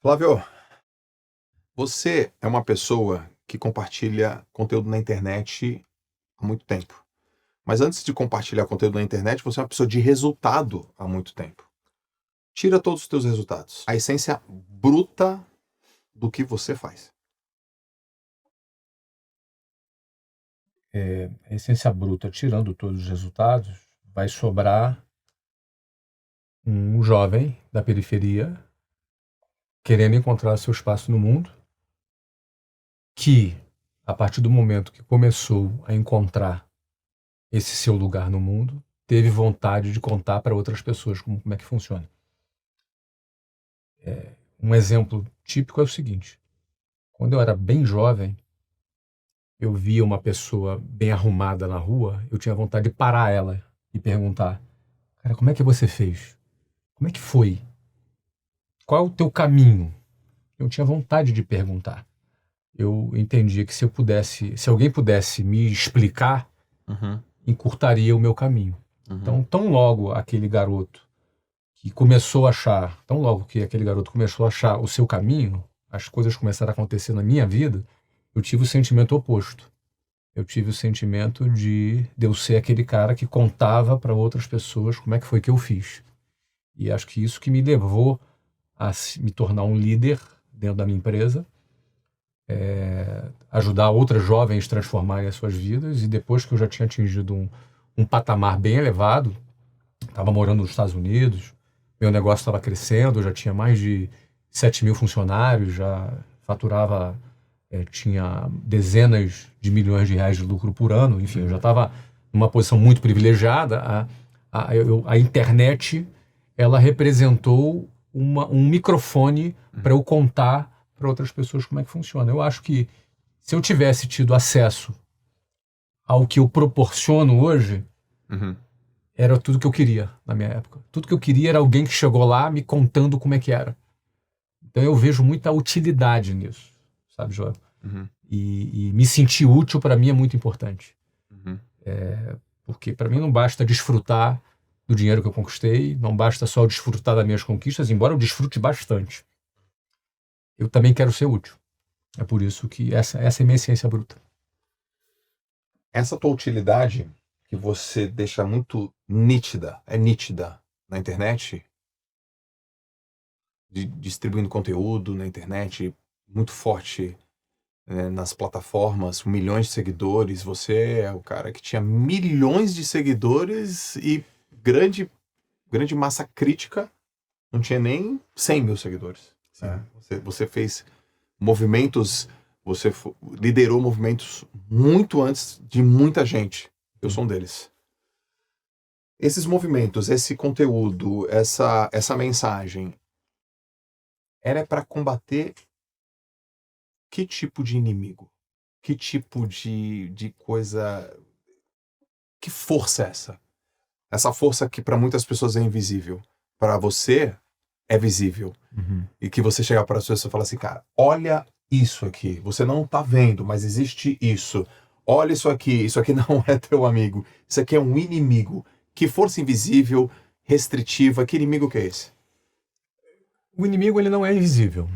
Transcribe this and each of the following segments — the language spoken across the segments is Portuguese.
Flávio, você é uma pessoa que compartilha conteúdo na internet há muito tempo. Mas antes de compartilhar conteúdo na internet, você é uma pessoa de resultado há muito tempo. Tira todos os teus resultados. A essência bruta do que você faz. A essência bruta, tirando todos os resultados, vai sobrar um jovem da periferia querendo encontrar seu espaço no mundo, que, a partir do momento que começou a encontrar esse seu lugar no mundo, teve vontade de contar para outras pessoas como é que funciona. Um exemplo típico é o seguinte: quando eu era bem jovem, eu via uma pessoa bem arrumada na rua, eu tinha vontade de parar ela e perguntar: cara, como é que você fez? Como é que foi? Qual é o teu caminho? Eu tinha vontade de perguntar. Eu entendia que se alguém pudesse me explicar, encurtaria o meu caminho. Então, tão logo que aquele garoto começou a achar o seu caminho, as coisas começaram a acontecer na minha vida, eu tive o sentimento oposto. Eu tive o sentimento de eu ser aquele cara que contava para outras pessoas como é que foi que eu fiz. E acho que isso que me levou a me tornar um líder dentro da minha empresa, ajudar outras jovens a transformarem as suas vidas. E depois que eu já tinha atingido um patamar bem elevado, estava morando nos Estados Unidos, meu negócio estava crescendo, eu já tinha mais de 7 mil funcionários, já faturava, tinha dezenas de milhões de reais de lucro por ano, enfim, eu já estava numa posição muito privilegiada. A internet, ela representou um microfone para eu contar para outras pessoas como é que funciona. Eu acho que se eu tivesse tido acesso ao que eu proporciono hoje, era tudo que eu queria na minha época. Tudo que eu queria era alguém que chegou lá me contando como é que era. Então eu vejo muita utilidade nisso, sabe, Joel? E me sentir útil para mim é muito importante. Porque para mim não basta desfrutar do dinheiro que eu conquistei, não basta só desfrutar das minhas conquistas, embora eu desfrute bastante. Eu também quero ser útil. É por isso que essa é a minha essência bruta. Essa tua utilidade que você deixa muito nítida na internet, distribuindo conteúdo na internet, muito forte, nas plataformas, milhões de seguidores. Você é o cara que tinha milhões de seguidores e grande massa crítica, não tinha nem 100 mil seguidores. Você fez movimentos, liderou movimentos muito antes de muita gente. Eu sou um deles. Esses movimentos, esse conteúdo, essa mensagem, era para combater que tipo de inimigo? Que tipo de coisa? Que força é essa? Essa força que para muitas pessoas é invisível. Para você, é visível. E que você chega para as pessoas e fala assim, cara, olha isso aqui. Você não tá vendo, mas existe isso. Olha isso aqui não é teu amigo. Isso aqui é um inimigo. Que força invisível, restritiva, que inimigo que é esse? O inimigo, ele não é invisível,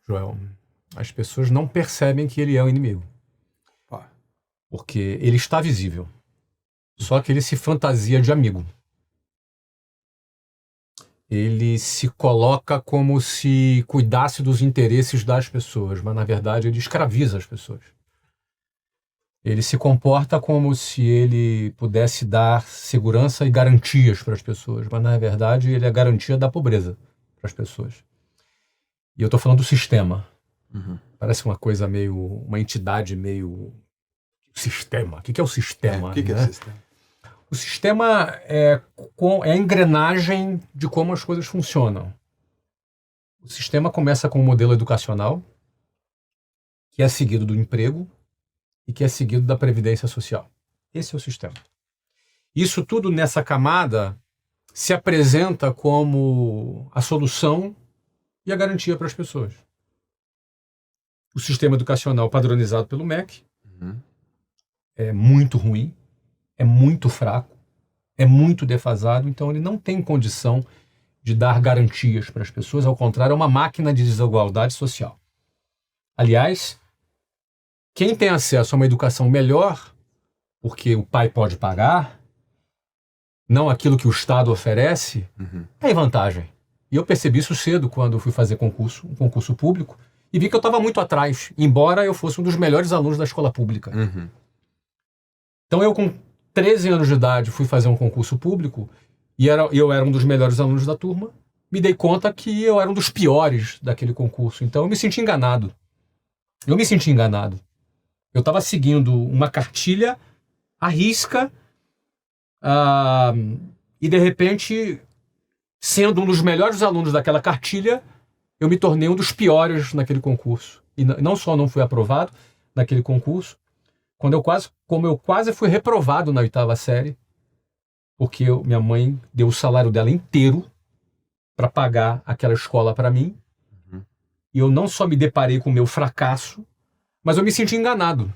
Joel. As pessoas não percebem que ele é um inimigo. Porque ele está visível. Só que ele se fantasia de amigo. Ele se coloca como se cuidasse dos interesses das pessoas, mas na verdade ele escraviza as pessoas. Ele se comporta como se ele pudesse dar segurança e garantias para as pessoas, mas na verdade ele é a garantia da pobreza para as pessoas. E eu estou falando do sistema. Parece uma coisa meio, uma entidade meio... Sistema. O que é o sistema? O que é o sistema? O sistema é a engrenagem de como as coisas funcionam. O sistema começa com um modelo educacional, que é seguido do emprego e que é seguido da previdência social. Esse é o sistema. Isso tudo nessa camada se apresenta como a solução e a garantia para as pessoas. O sistema educacional padronizado pelo MEC é muito ruim, é muito fraco, é muito defasado, então ele não tem condição de dar garantias para as pessoas, ao contrário, é uma máquina de desigualdade social. Aliás, quem tem acesso a uma educação melhor, porque o pai pode pagar, não aquilo que o Estado oferece, tem vantagem. E eu percebi isso cedo quando fui fazer um concurso público, e vi que eu estava muito atrás, embora eu fosse um dos melhores alunos da escola pública. Então eu, com 13 anos de idade, fui fazer um concurso público, e eu era um dos melhores alunos da turma. Me dei conta que eu era um dos piores daquele concurso. Então eu me senti enganado. Eu estava seguindo uma cartilha à risca, e de repente, sendo um dos melhores alunos daquela cartilha, eu me tornei um dos piores naquele concurso. E não só não fui aprovado naquele concurso, como eu quase fui reprovado na 8ª série, porque minha mãe deu o salário dela inteiro para pagar aquela escola para mim. E eu não só me deparei com o meu fracasso, mas eu me senti enganado,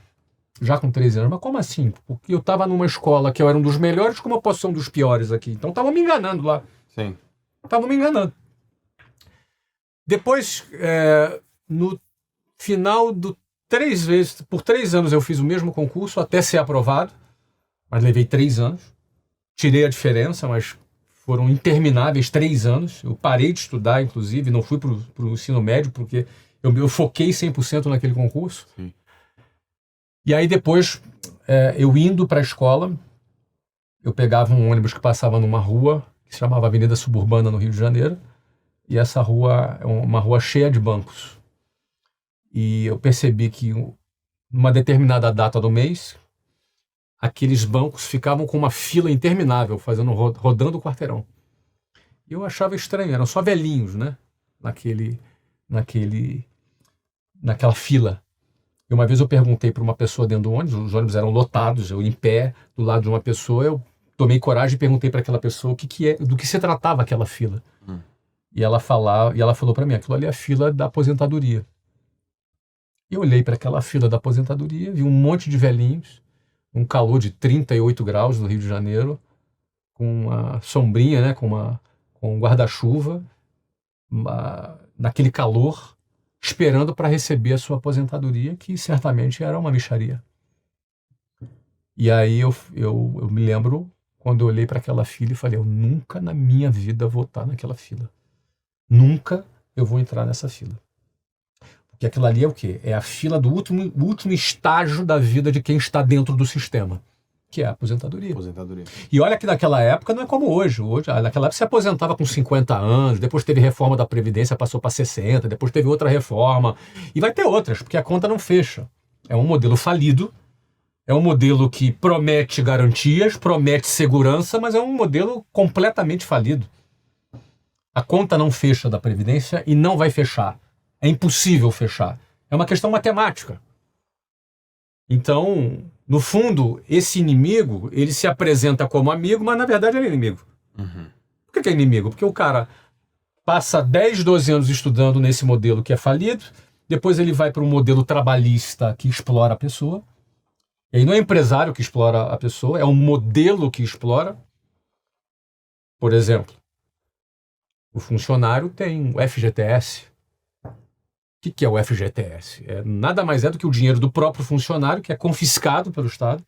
já com 13 anos. Mas como assim? Porque eu estava numa escola que eu era um dos melhores, como eu posso ser um dos piores aqui? Então estava me enganando lá. Sim. Estava me enganando. Depois, no final por 3 anos eu fiz o mesmo concurso até ser aprovado, mas levei 3 anos. Tirei a diferença, mas foram intermináveis 3 anos. Eu parei de estudar, inclusive, não fui para o ensino médio, porque eu foquei 100% naquele concurso. Sim. E aí depois, eu indo para a escola, eu pegava um ônibus que passava numa rua, que se chamava Avenida Suburbana, no Rio de Janeiro, e essa rua é uma rua cheia de bancos. E eu percebi que, numa determinada data do mês, aqueles bancos ficavam com uma fila interminável, rodando o quarteirão. E eu achava estranho, eram só velhinhos, né? Naquela fila. E uma vez eu perguntei para uma pessoa dentro do ônibus, os ônibus eram lotados, eu em pé, do lado de uma pessoa, eu tomei coragem e perguntei para aquela pessoa do que se tratava aquela fila. E ela falou para mim, aquilo ali é a fila da aposentadoria. Eu olhei para aquela fila da aposentadoria, vi um monte de velhinhos, um calor de 38 graus no Rio de Janeiro, com uma sombrinha, né, com um guarda-chuva, naquele calor, esperando para receber a sua aposentadoria, que certamente era uma mixaria. E aí eu me lembro, quando eu olhei para aquela fila e falei, eu nunca na minha vida vou estar naquela fila. Nunca eu vou entrar nessa fila. Porque aquilo ali é o quê? É a fila do último estágio da vida de quem está dentro do sistema, que é a aposentadoria. E olha que naquela época não é como hoje. Naquela época você aposentava com 50 anos, depois teve reforma da Previdência, passou para 60, depois teve outra reforma, e vai ter outras, porque a conta não fecha. É um modelo falido, é um modelo que promete garantias, promete segurança, mas é um modelo completamente falido. A conta não fecha da Previdência e não vai fechar. É impossível fechar. É uma questão matemática. Então, no fundo, esse inimigo, ele se apresenta como amigo, mas na verdade ele é inimigo. Por que é inimigo? Porque o cara passa 10, 12 anos estudando nesse modelo que é falido, depois ele vai para um modelo trabalhista que explora a pessoa. E aí não é empresário que explora a pessoa, é um modelo que explora. Por exemplo, o funcionário tem o FGTS. O que é o FGTS? Nada mais é do que o dinheiro do próprio funcionário, que é confiscado pelo Estado,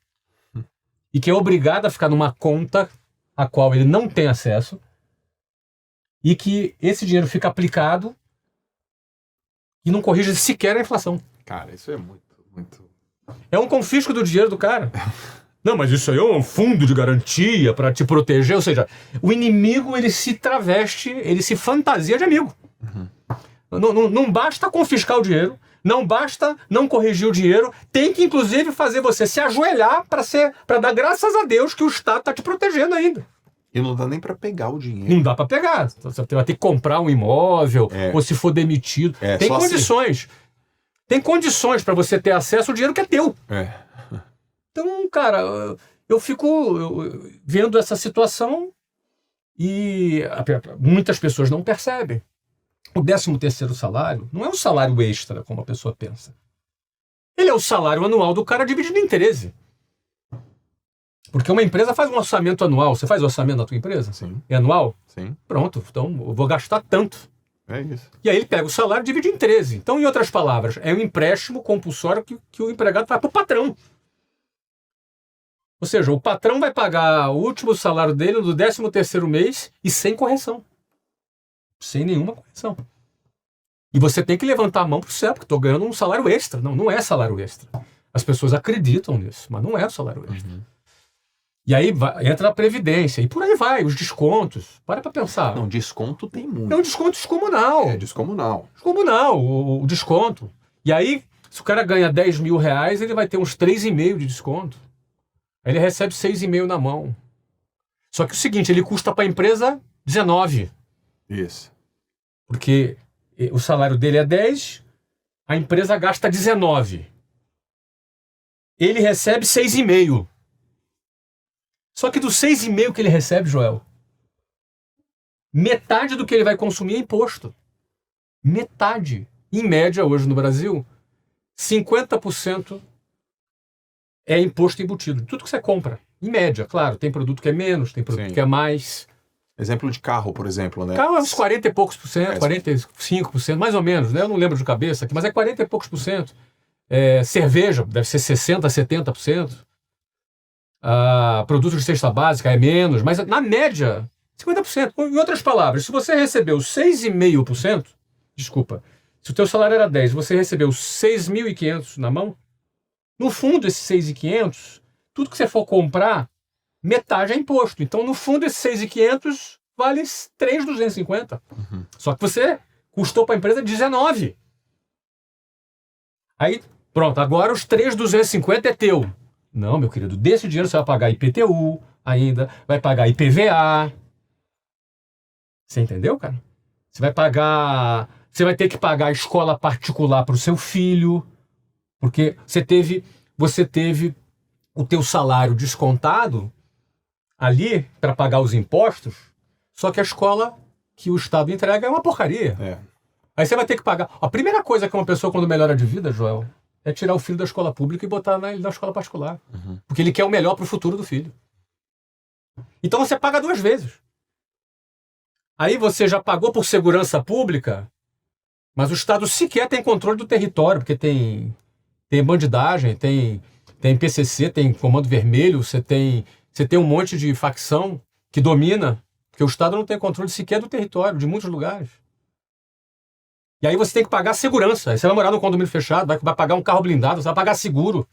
e que é obrigado a ficar numa conta a qual ele não tem acesso, e que esse dinheiro fica aplicado e não corrige sequer a inflação. Cara, isso é muito... É um confisco do dinheiro do cara. Não, mas isso aí é um fundo de garantia para te proteger. Ou seja, o inimigo, ele se traveste, ele se fantasia de amigo. Não basta confiscar o dinheiro, não basta não corrigir o dinheiro, tem que inclusive fazer você se ajoelhar para dar graças a Deus que o Estado está te protegendo ainda. E não dá nem para pegar o dinheiro. Não dá para pegar. Você vai ter que comprar um imóvel, ou se for demitido. Tem condições. Assim. Tem condições para você ter acesso ao dinheiro que é teu. Então, cara, eu fico vendo essa situação e muitas pessoas não percebem. O 13º salário não é um salário extra, como a pessoa pensa. Ele é o salário anual do cara dividido em 13. Porque uma empresa faz um orçamento anual. Você faz orçamento da tua empresa? Sim. É anual? Sim. Pronto, então eu vou gastar tanto. É isso. E aí ele pega o salário e divide em 13. Então, em outras palavras, é um empréstimo compulsório que o empregado faz para o patrão. Ou seja, o patrão vai pagar o último salário dele do 13º mês e sem correção. Sem nenhuma correção. E você tem que levantar a mão pro céu, porque estou ganhando um salário extra. Não, não é salário extra. As pessoas acreditam nisso, mas não é o salário extra. E aí entra a previdência, e por aí vai, os descontos. Para pensar. Não, desconto tem muito. É um desconto descomunal. É descomunal. Descomunal, o desconto. E aí, se o cara ganha 10 mil reais, ele vai ter uns 3,5 de desconto. Aí ele recebe 6,5 na mão. Só que é o seguinte, ele custa para a empresa 19. Isso. Porque o salário dele é 10, a empresa gasta 19. Ele recebe 6,5. Só que dos 6,5 que ele recebe, Joel, metade do que ele vai consumir é imposto. Metade. Em média, hoje no Brasil, 50% é imposto embutido. Tudo que você compra. Em média, claro. Tem produto que é menos, tem produto Sim. que é mais. Exemplo de carro, por exemplo, né? Carro é uns 40 e poucos por cento, 45%, mais ou menos, né? Eu não lembro de cabeça aqui, mas é 40 e poucos por cento. Cerveja deve ser 60%, 70%. Produtos de cesta básica é menos, mas na média, 50%. Em outras palavras, se você recebeu 6,5%, desculpa, se o teu salário era 10, você recebeu 6.500 na mão, no fundo, esses 6.500, tudo que você for comprar, metade é imposto. Então, no fundo, esses 6.500 vale 3.250. Só que você custou para a empresa 19. Aí, pronto, agora os 3.250 é teu. Não, meu querido, desse dinheiro você vai pagar IPTU ainda, vai pagar IPVA. Você entendeu, cara? Você vai ter que pagar a escola particular para o seu filho, porque você teve o teu salário descontado ali para pagar os impostos, só que a escola que o Estado entrega é uma porcaria. Aí você vai ter que pagar. A primeira coisa que uma pessoa, quando melhora de vida, Joel, é tirar o filho da escola pública e botar na escola particular. Porque ele quer o melhor para o futuro do filho. Então você paga 2 vezes. Aí você já pagou por segurança pública, mas o Estado sequer tem controle do território, porque tem bandidagem, tem PCC, tem Comando Vermelho, você tem um monte de facção que domina, porque o Estado não tem controle sequer do território, de muitos lugares. E aí você tem que pagar segurança. Aí você vai morar num condomínio fechado, vai pagar um carro blindado, você vai pagar seguro.